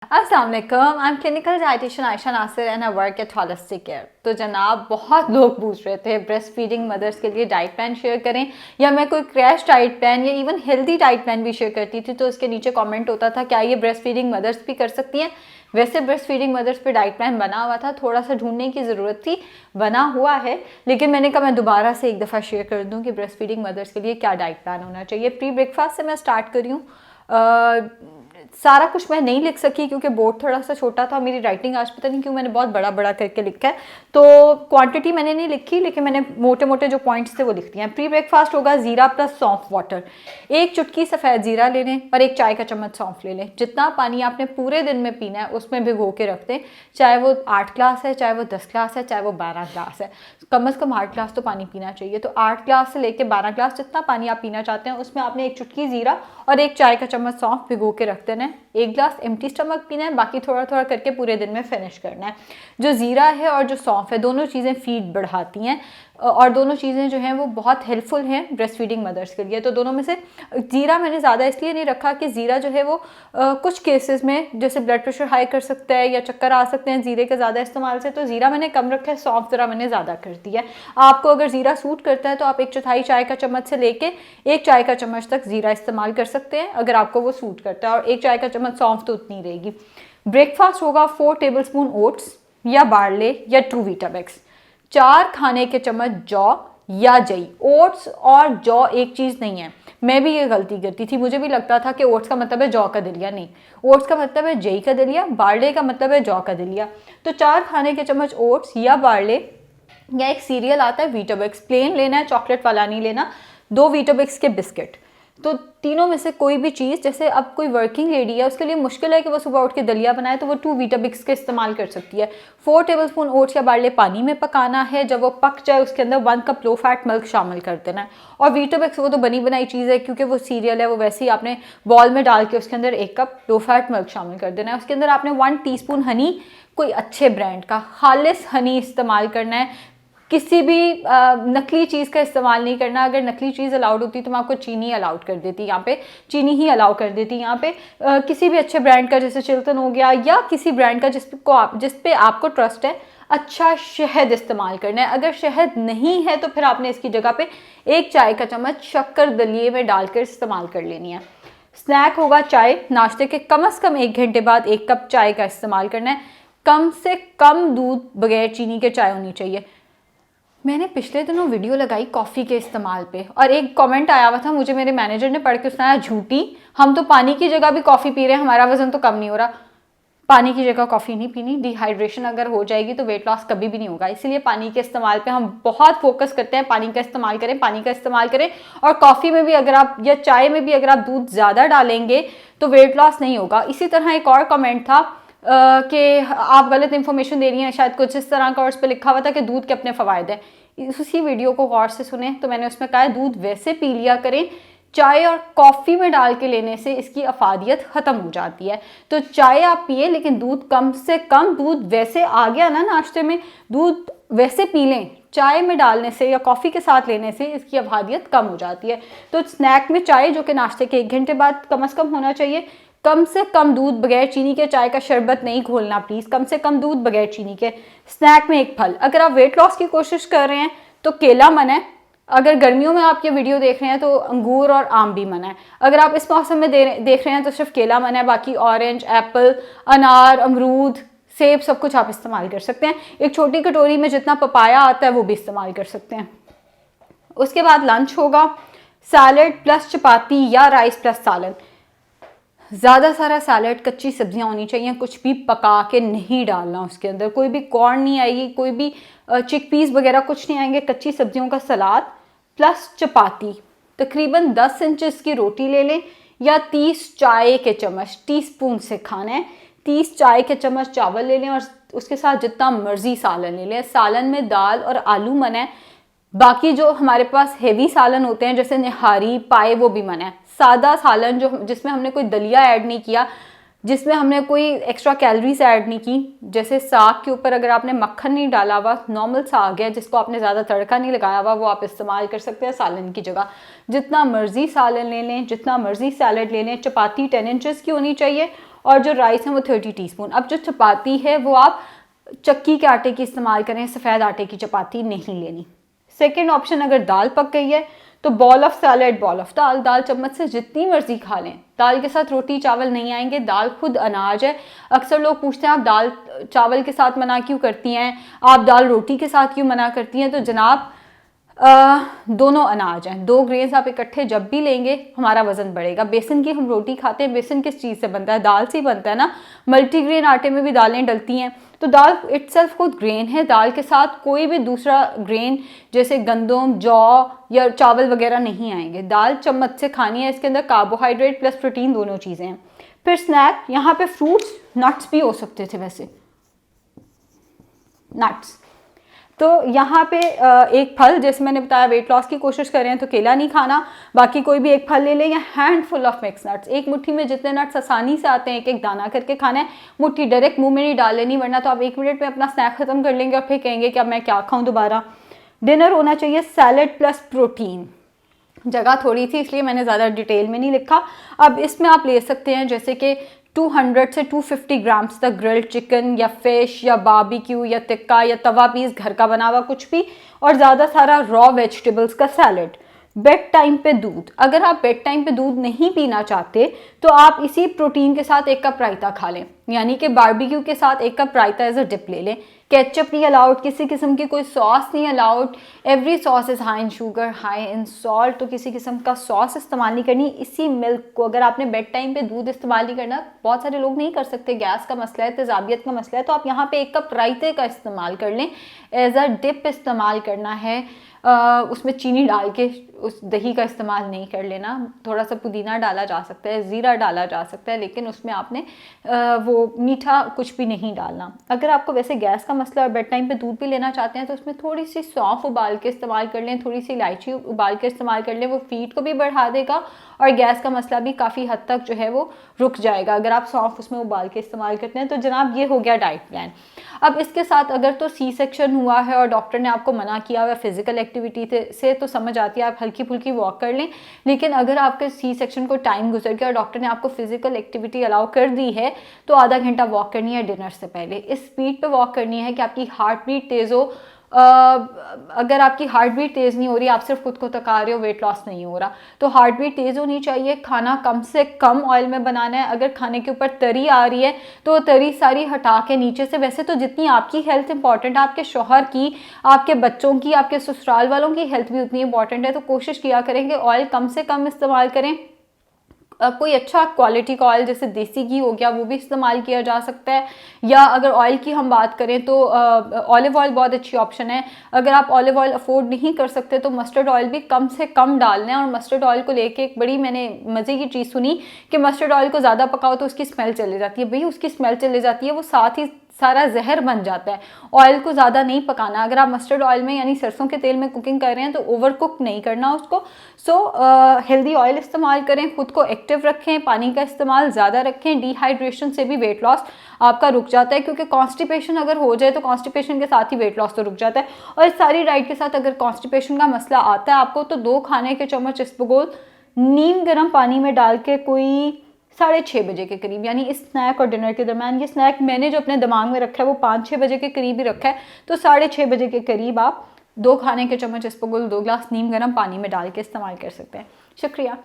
अस्सलाम वालेकुम, I am clinical dietitian Ayesha Nasir and I work at holistic care. तो जनाब, बहुत लोग पूछ रहे थे ब्रेस्ट फीडिंग मदर्स के लिए डाइट प्लान शेयर करें या मैं कोई क्रैश डाइट प्लान या इवन हेल्दी डाइट प्लान भी शेयर करती थी। तो उसके नीचे कमेंट होता था क्या ये ब्रेस्ट फीडिंग मदर्स भी कर सकती हैं। वैसे ब्रेस्ट फीडिंग मदर्स पे डाइट प्लान बना हुआ था, थोड़ा सा ढूंढने की ज़रूरत थी, बना हुआ है, लेकिन मैंने कहा मैं दोबारा से एक दफ़ा शेयर कर दूं कि ब्रेस्ट फीडिंग मदर्स के लिए क्या डाइट प्लान होना चाहिए। प्री ब्रेकफास्ट से मैं स्टार्ट करी हूँ। सारा कुछ मैं नहीं लिख सकी क्योंकि बोर्ड थोड़ा सा छोटा था। मेरी राइटिंग आज पता नहीं क्यों मैंने बहुत बड़ा बड़ा करके लिखा है, तो क्वांटिटी मैंने नहीं लिखी, लेकिन मैंने मोटे मोटे जो पॉइंट्स थे वो लिख दिए हैं। प्री ब्रेकफास्ट होगा ज़ीरा प्लस सौंफ वाटर। एक चुटकी सफ़ेद ज़ीरा ले लें और एक चाय का चम्मच सौंफ ले लें। जितना पानी आपने पूरे दिन में पीना है उसमें भिगो के रख दें, चाहे वो 8 ग्लास है, चाहे वो 10 ग्लास है, चाहे वो 12 ग्लास है। कम से कम 8 ग्लास तो पानी पीना चाहिए। तो 8 ग्लास से लेकर 12 ग्लास जितना पानी आप पीना चाहते हैं उसमें आपने एक चुटकी ज़ीरा और एक चाय का चम्मच सौंफ भिगो के रख देना है। 1 ग्लास एम्प्टी स्टमक पीना है, बाकी थोड़ा थोड़ा करके पूरे दिन में फिनिश करना है। जो ज़ीरा है और जो सौंफ है, दोनों चीज़ें फीड बढ़ाती हैं और दोनों चीज़ें जो हैं वो बहुत हेल्पफुल हैं ब्रेस्ट फीडिंग मदर्स के लिए। तो दोनों में से ज़ीरा मैंने ज़्यादा इसलिए नहीं रखा कि ज़ीरा जो है वो कुछ केसेस में जैसे ब्लड प्रेशर हाई कर सकता है या चक्कर आ सकते हैं ज़ीरे के ज़्यादा इस्तेमाल से, तो ज़ीरा मैंने कम रखा है, सौंफ ज़रा मैंने ज़्यादा कर दिया है। आपको अगर ज़ीरा सूट करता है तो आप 1/4 चाय का चम्मच से लेके 1 चाय का चम्मच तक ज़ीरा इस्तेमाल कर सकते हैं अगर आपको वो सूट करता है, और 1 चाय का चम्मच सौंफ तो उतनी रहेगी। ब्रेकफास्ट होगा 4 टेबलस्पून ओट्स या बार्ले या ट्रू वीटामिक्स, 4 खाने के चम्मच जौ या जई। ओट्स और जौ एक चीज़ नहीं है, मैं भी ये गलती करती थी। मुझे भी लगता था कि ओट्स का मतलब है जौ का दलिया, नहीं, ओट्स का मतलब है जई का दलिया, बार्ले का मतलब है जौ का दलिया। तो 4 खाने के चम्मच ओट्स या बार्ले या एक सीरियल आता है वीटाबिक्स, प्लेन लेना है, चॉकलेट वाला नहीं लेना। 2 वीटाबिक्स के बिस्किट। तो तीनों में से कोई भी चीज़, जैसे अब कोई वर्किंग लेडी है उसके लिए मुश्किल है कि वो सुबह उठ के दलिया बनाए, तो वो 2 वीटाबिक्स का इस्तेमाल कर सकती है। 4 टेबलस्पून ओट्स या बार्ले पानी में पकाना है, जब वो पक जाए उसके अंदर 1 कप लो फैट मिल्क शामिल कर देना है। और वीटाबिक्स वो तो बनी बनाई चीज़ है क्योंकि वो सीरियल है, वो वैसे ही आपने बॉल में डाल के उसके अंदर 1 कप लो फैट मिल्क शामिल कर देना है। उसके अंदर आपने 1 टीस्पून हनी, कोई अच्छे ब्रांड का खालिस हनी इस्तेमाल करना है। किसी भी नकली चीज़ का इस्तेमाल नहीं करना। अगर नकली चीज़ अलाउड होती तो मैं आपको चीनी अलाउड कर देती, यहाँ पे चीनी ही अलाउ कर देती। यहाँ पे किसी भी अच्छे ब्रांड का, जैसे चिल्टन हो गया या किसी ब्रांड का जिस पे आपको ट्रस्ट है, अच्छा शहद इस्तेमाल करना है। अगर शहद नहीं है तो फिर आपने इसकी जगह पे 1 चाय का चम्मच शक्कर दलिये में डालकर इस्तेमाल कर लेनी है। स्नैक होगा चाय। नाश्ते के कम से कम 1 घंटे बाद 1 कप चाय का इस्तेमाल करना है। कम से कम दूध बगैर चीनी के चाय होनी चाहिए। मैंने पिछले दिनों वीडियो लगाई कॉफ़ी के इस्तेमाल पे, और एक कमेंट आया हुआ था मुझे, मेरे मैनेजर ने पढ़ के सुनाया, झूठी, हम तो पानी की जगह भी कॉफ़ी पी रहे हैं, हमारा वजन तो कम नहीं हो रहा। पानी की जगह कॉफ़ी नहीं पीनी। डिहाइड्रेशन अगर हो जाएगी तो वेट लॉस कभी भी नहीं होगा। इसलिए पानी के इस्तेमाल पे हम बहुत फोकस करते हैं, पानी का इस्तेमाल करें, पानी का इस्तेमाल करें। और कॉफ़ी में भी अगर आप या चाय में भी अगर आप दूध ज़्यादा डालेंगे तो वेट लॉस नहीं होगा। इसी तरह एक और कमेंट था कि आप गलत इन्फॉर्मेशन दे रही हैं, शायद कुछ इस तरह का, और उस पर लिखा हुआ था कि दूध के अपने फ़वायद हैं। उसी वीडियो को गौर से सुने तो मैंने उसमें कहा है दूध वैसे पी लिया करें, चाय और कॉफ़ी में डाल के लेने से इसकी अफादियत ख़त्म हो जाती है। तो चाय आप पिए, लेकिन दूध कम से कम, दूध वैसे आ गया ना नाश्ते में, दूध वैसे पी लें। चाय में डालने से या कॉफ़ी के साथ लेने से इसकी अफादियत कम हो जाती है। तो स्नैक में चाय, जो कि नाश्ते के 1 घंटे बाद कम से कम होना चाहिए। कम से कम दूध बगैर चीनी के, चाय का शरबत नहीं घोलना प्लीज़, कम से कम दूध बगैर चीनी के। स्नैक में एक फल। अगर आप वेट लॉस की कोशिश कर रहे हैं तो केला मना है। अगर गर्मियों में आप ये वीडियो देख रहे हैं तो अंगूर और आम भी मना है। अगर आप इस मौसम में देख रहे हैं तो सिर्फ केला मना है, बाकी ऑरेंज, एप्पल, अनार, अमरूद, सेब सब कुछ आप इस्तेमाल कर सकते हैं। एक छोटी कटोरी में जितना पपाया आता है वो भी इस्तेमाल कर सकते हैं। उसके बाद लंच होगा सैलड प्लस चपाती या राइस प्लस सालन। ज़्यादा सारा सैलड, कच्ची सब्जियां होनी चाहिए, कुछ भी पका के नहीं डालना उसके अंदर, कोई भी कॉर्न नहीं आएगी, कोई भी चिकपीस वगैरह कुछ नहीं आएंगे, कच्ची सब्जियों का सलाद प्लस चपाती। तकरीबन 10 इंचेस की रोटी ले लें या 30 चाय के चम्मच, टीस्पून से खाना है, 30 चाय के चम्मच चावल ले लें और उसके साथ जितना मर्जी सालन ले लें। सालन में दाल और आलू मना है। बाकी जो हमारे पास हेवी सालन होते हैं जैसे निहारी, पाए, वो भी मना है। सादा सालन जो जिसमें हमने कोई दलिया ऐड नहीं किया, जिसमें हमने कोई एक्स्ट्रा कैलोरीज ऐड नहीं की, जैसे साग के ऊपर अगर आपने मक्खन नहीं डाला हुआ, नॉर्मल साग है जिसको आपने ज़्यादा तड़का नहीं लगाया हुआ, वो आप इस्तेमाल कर सकते हैं सालन की जगह। जितना मर्जी सालन ले लें, जितना मर्जी सैलड ले लें। चपाती 10 इंचेस की होनी चाहिए और जो राइस है वो 30 टीस्पून। अब जो चपाती है वो आप चक्की के आटे की इस्तेमाल करें, सफ़ेद आटे की चपाती नहीं लेनी। सेकेंड ऑप्शन, अगर दाल पक गई है तो bowl of salad, bowl of dal, दाल चम्मच से जितनी मर्जी खा लें। दाल के साथ रोटी चावल नहीं आएंगे, दाल खुद अनाज है। अक्सर लोग पूछते हैं आप दाल चावल के साथ मना क्यों करती हैं, आप दाल रोटी के साथ क्यों मना करती हैं? तो जनाब दोनों अनाज हैं, दो ग्रेन्स आप इकट्ठे जब भी लेंगे हमारा वजन बढ़ेगा। बेसन की हम रोटी खाते हैं, बेसन किस चीज़ से बनता है? दाल से ही बनता है ना। मल्टीग्रेन आटे में भी दालें डलती हैं, तो दाल इटसेल्फ खुद ग्रेन है। दाल के साथ कोई भी दूसरा ग्रेन जैसे गंदम, जौ या चावल वगैरह नहीं आएंगे। दाल चम्मच से खानी है, इसके अंदर कार्बोहाइड्रेट प्लस प्रोटीन दोनों चीज़ें हैं। फिर स्नैक, यहाँ पे फ्रूट्स नट्स भी हो सकते थे, वैसे नट्स। तो यहाँ पे एक फल, जैसे मैंने बताया वेट लॉस की कोशिश कर रहे हैं तो केला नहीं खाना, बाकी कोई भी एक फल ले लें, या हैंडफुल ऑफ मिक्स नट्स, एक मुट्ठी में जितने नट्स आसानी से आते हैं एक एक दाना करके खाना है। मुट्ठी डायरेक्ट मुंह में नहीं डाल लेनी, वरना तो आप 1 मिनट में अपना स्नैक खत्म कर लेंगे और फिर कहेंगे कि अब मैं क्या खाऊं दोबारा। डिनर होना चाहिए सैलेड प्लस प्रोटीन। जगह थोड़ी थी इसलिए मैंने ज़्यादा डिटेल में नहीं लिखा। अब इसमें आप ले सकते हैं जैसे कि 200 से 250 ग्राम्स तक ग्रिल्ड चिकन या फिश या बारबेक्यू या टिक्का या तवा पीस, घर का बना हुआ कुछ भी, और ज़्यादा सारा रॉ वेजिटेबल्स का सैलेड। बेड टाइम पे दूध, अगर आप बेड टाइम पे दूध नहीं पीना चाहते तो आप इसी प्रोटीन के साथ 1 कप रायता खा लें, यानी कि बारबेक्यू के साथ 1 cup raita as a dip ले लें। केचप नहीं अलाउड, किसी किस्म की कोई सॉस नहीं allowed. Every sauce is high in sugar, high in salt, तो किसी किस्म का सॉस इस्तेमाल नहीं करनी। इसी मिल्क को, अगर आपने बेड टाइम पे दूध इस्तेमाल नहीं करना, बहुत सारे लोग नहीं कर सकते, गैस का मसला है, तेजाबियत का मसला है, तो आप यहाँ पे 1 कप रायते का इस्तेमाल कर लें, एज अ डिप इस्तेमाल करना है। उसमें चीनी डाल के उस दही का इस्तेमाल नहीं कर लेना। थोड़ा सा पुदीना डाला जा सकता है, ज़ीरा डाला जा सकता है, लेकिन उसमें आपने वो मीठा कुछ भी नहीं डालना। अगर आपको वैसे गैस का मसला और बेड टाइम पे दूध भी लेना चाहते हैं तो उसमें थोड़ी सी सौंफ उबाल के इस्तेमाल कर लें, थोड़ी सी इलायची उबाल के इस्तेमाल कर लें, वो फीड को भी बढ़ा देगा और गैस का मसला भी काफ़ी हद तक जो है वो रुक जाएगा अगर आप सौंफ उसमें उबाल के इस्तेमाल करते हैं। तो जनाब ये हो गया डाइट प्लान। अब इसके साथ अगर तो सी सेक्शन हुआ है और डॉक्टर ने आपको मना किया हुआ फिजिकल एक्टिविटी से, तो समझ आती है आप हल्की फुल्की वॉक कर लें। लेकिन अगर आपके सी सेक्शन को टाइम गुजर गया और डॉक्टर ने आपको फिजिकल एक्टिविटी अलाउ कर दी है तो आधा घंटा वॉक करनी है डिनर से पहले। इस स्पीड पे वॉक करनी है कि आपकी हार्ट बीट तेज़ हो। अगर आपकी हार्ट बीट तेज़ नहीं हो रही, आप सिर्फ खुद को थका रहे हो, वेट लॉस नहीं हो रहा, तो हार्ट बीट तेज़ होनी चाहिए। खाना कम से कम ऑयल में बनाना है। अगर खाने के ऊपर तरी आ रही है तो तरी सारी हटा के नीचे से, वैसे तो जितनी आपकी हेल्थ इंपॉर्टेंट है, आपके शौहर की, आपके बच्चों की, आपके ससुराल वालों की हेल्थ भी उतनी इंपॉर्टेंट है, तो कोशिश किया करेंगे ऑयल कम से कम इस्तेमाल करें। कोई अच्छा क्वालिटी का ऑयल जैसे देसी घी हो गया वो भी इस्तेमाल किया जा सकता है। या अगर ऑयल की हम बात करें तो ऑलिव ऑयल बहुत अच्छी ऑप्शन है। अगर आप ऑलिव ऑयल अफोर्ड नहीं कर सकते तो मस्टर्ड ऑयल भी कम से कम डालना है। और मस्टर्ड ऑयल को लेके एक बड़ी मैंने मज़े की चीज़ सुनी कि मस्टर्ड ऑयल को ज़्यादा पकाओ तो उसकी स्मेल चली जाती है। भाई उसकी स्मेल चली जाती है, वो साथ ही सारा जहर बन जाता है। ऑयल को ज़्यादा नहीं पकाना। अगर आप मस्टर्ड ऑयल में यानी सरसों के तेल में कुकिंग कर रहे हैं तो ओवर कुक नहीं करना उसको। सो हेल्दी ऑयल इस्तेमाल करें, खुद को एक्टिव रखें, पानी का इस्तेमाल ज़्यादा रखें। डिहाइड्रेशन से भी वेट लॉस आपका रुक जाता है, क्योंकि कॉन्स्टिपेशन अगर हो जाए तो कॉन्स्टिपेशन के साथ ही वेट लॉस तो रुक जाता है। और इस सारी डाइट के साथ अगर कॉन्स्टिपेशन का मसला आता है आपको तो 2 खाने के चम्मच इसबगोल नीम गर्म पानी में डाल के कोई 6:30 बजे के करीब, यानी इस स्नैक और डिनर के दरम्यान, ये स्नैक मैंने जो अपने दिमाग में रखा है वो 5-6 बजे के करीब ही रखा है, तो 6:30 बजे के करीब आप 2 खाने के चम्मच इसबगोल 2 गिलास नीम गर्म पानी में डाल के इस्तेमाल कर सकते हैं। शुक्रिया।